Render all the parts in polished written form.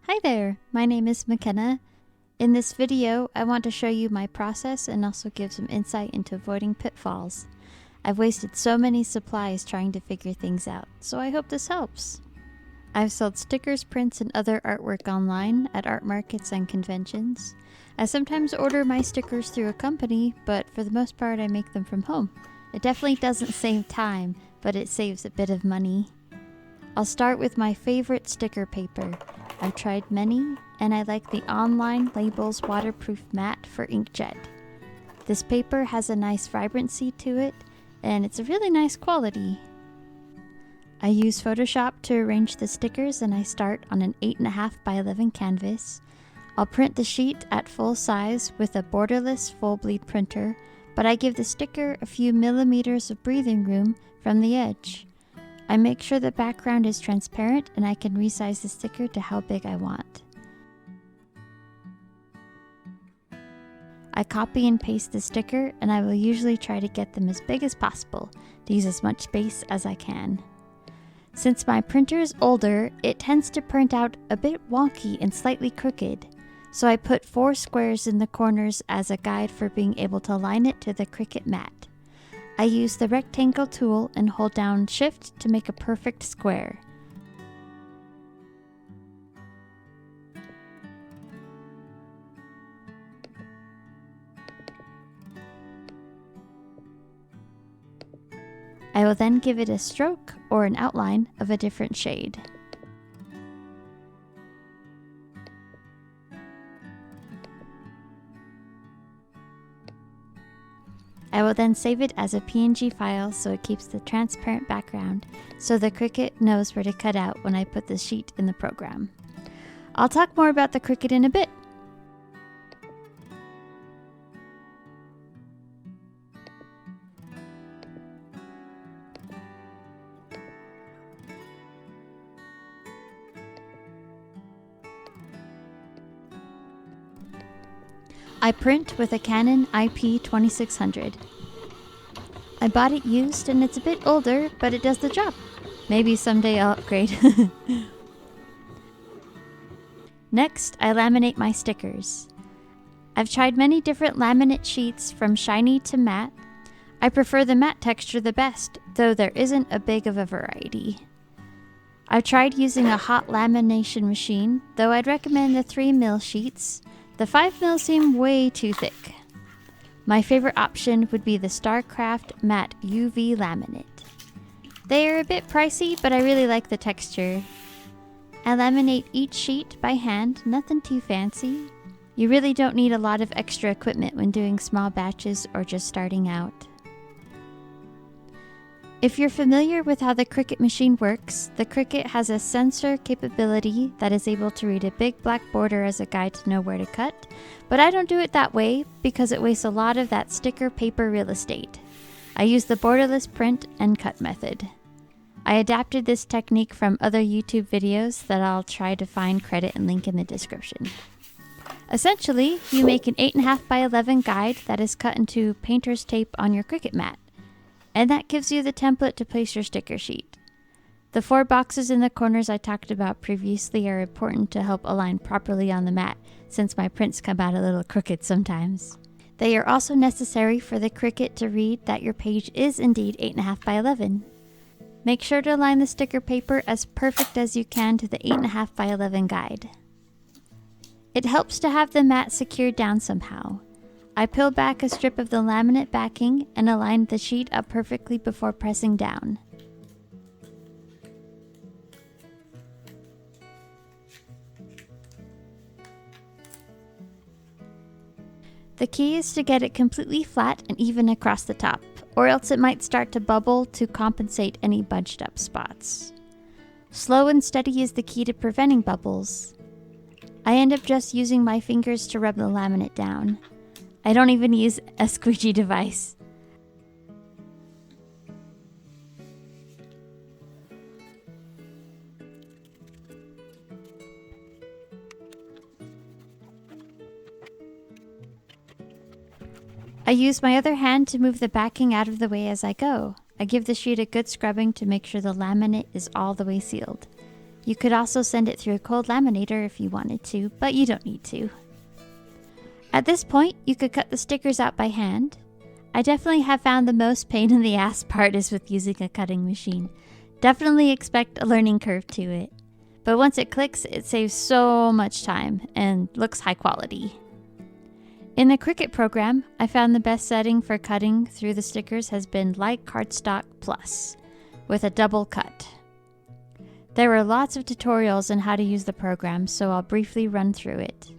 Hi there, my name is McKenna. In this video, I want to show you my process and also give some insight into avoiding pitfalls. I've wasted so many supplies trying to figure things out, so I hope this helps. I've sold stickers, prints, and other artwork online at art markets and conventions. I sometimes order my stickers through a company, but for the most part I make them from home. It definitely doesn't save time, but it saves a bit of money. I'll start with my favorite sticker paper. I've tried many, and I like the Online Labels Waterproof Matte for inkjet. This paper has a nice vibrancy to it, and it's a really nice quality. I use Photoshop to arrange the stickers, and I start on an 8.5 by 11 canvas. I'll print the sheet at full size with a borderless full bleed printer, but I give the sticker a few millimeters of breathing room from the edge. I make sure the background is transparent and I can resize the sticker to how big I want. I copy and paste the sticker, and I will usually try to get them as big as possible to use as much space as I can. Since my printer is older, it tends to print out a bit wonky and slightly crooked, so I put 4 squares in the corners as a guide for being able to align it to the Cricut mat. I use the rectangle tool and hold down Shift to make a perfect square. I will then give it a stroke or an outline of a different shade. I will then save it as a PNG file so it keeps the transparent background, so the Cricut knows where to cut out when I put the sheet in the program. I'll talk more about the Cricut in a bit. I print with a Canon IP2600. I bought it used and it's a bit older, but it does the job. Maybe someday I'll upgrade. Next, I laminate my stickers. I've tried many different laminate sheets from shiny to matte. I prefer the matte texture the best, though there isn't a big of a variety. I've tried using a hot lamination machine, though I'd recommend the 3mm sheets. The 5mm seem way too thick. My favorite option would be the StarCraft Matte UV Laminate. They are a bit pricey, but I really like the texture. I laminate each sheet by hand, nothing too fancy. You really don't need a lot of extra equipment when doing small batches or just starting out. If you're familiar with how the Cricut machine works, the Cricut has a sensor capability that is able to read a big black border as a guide to know where to cut, but I don't do it that way because it wastes a lot of that sticker paper real estate. I use the borderless print and cut method. I adapted this technique from other YouTube videos that I'll try to find credit and link in the description. Essentially, you make an 8.5 by 11 guide that is cut into painter's tape on your Cricut mat, and that gives you the template to place your sticker sheet. The 4 boxes in the corners I talked about previously are important to help align properly on the mat, since my prints come out a little crooked sometimes. They are also necessary for the Cricut to read that your page is indeed 8.5 by 11. Make sure to align the sticker paper as perfect as you can to the 8.5 by 11 guide. It helps to have the mat secured down somehow. I peel back a strip of the laminate backing and align the sheet up perfectly before pressing down. The key is to get it completely flat and even across the top, or else it might start to bubble to compensate any bunched up spots. Slow and steady is the key to preventing bubbles. I end up just using my fingers to rub the laminate down. I don't even use a squeegee device. I use my other hand to move the backing out of the way as I go. I give the sheet a good scrubbing to make sure the laminate is all the way sealed. You could also send it through a cold laminator if you wanted to, but you don't need to. At this point, you could cut the stickers out by hand. I definitely have found the most pain in the ass part is with using a cutting machine. Definitely expect a learning curve to it. But once it clicks, it saves so much time and looks high quality. In the Cricut program, I found the best setting for cutting through the stickers has been Light Cardstock Plus, with a double cut. There were lots of tutorials on how to use the program, so I'll briefly run through it.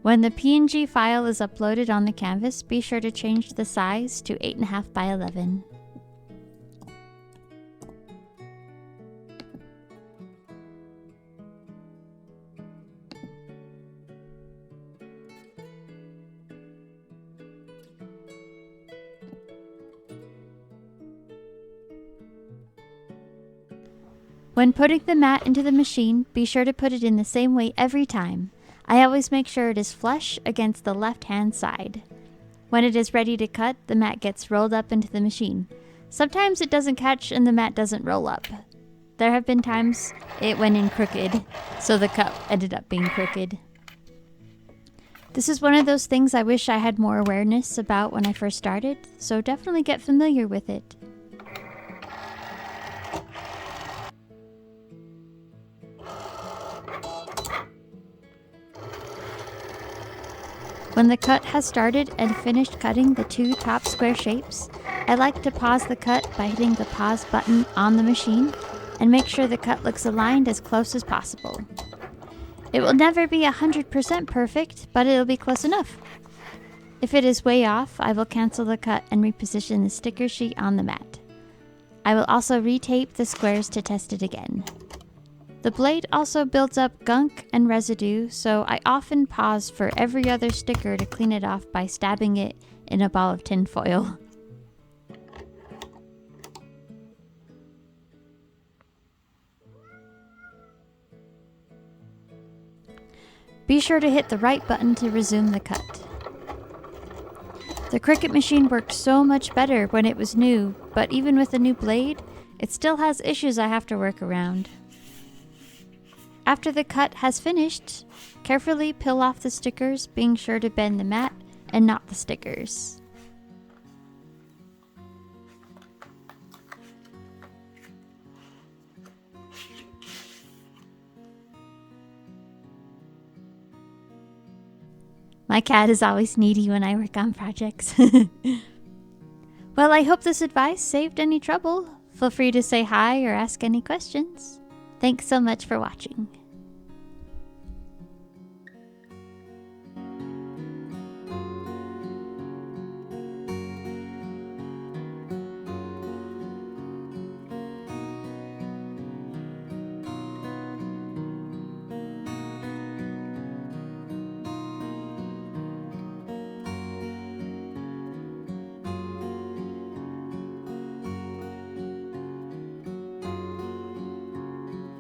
When the PNG file is uploaded on the canvas, be sure to change the size to 8.5 by 11. When putting the mat into the machine, be sure to put it in the same way every time. I always make sure it is flush against the left-hand side. When it is ready to cut, the mat gets rolled up into the machine. Sometimes it doesn't catch and the mat doesn't roll up. There have been times it went in crooked, so the cut ended up being crooked. This is one of those things I wish I had more awareness about when I first started, so definitely get familiar with it. When the cut has started and finished cutting the two top square shapes, I like to pause the cut by hitting the pause button on the machine and make sure the cut looks aligned as close as possible. It will never be 100% perfect, but it'll be close enough. If it is way off, I will cancel the cut and reposition the sticker sheet on the mat. I will also retape the squares to test it again. The blade also builds up gunk and residue, so I often pause for every other sticker to clean it off by stabbing it in a ball of tin foil. Be sure to hit the right button to resume the cut. The Cricut machine worked so much better when it was new, but even with a new blade, it still has issues I have to work around. After the cut has finished, carefully peel off the stickers, being sure to bend the mat and not the stickers. My cat is always needy when I work on projects. Well, I hope this advice saved any trouble. Feel free to say hi or ask any questions. Thanks so much for watching.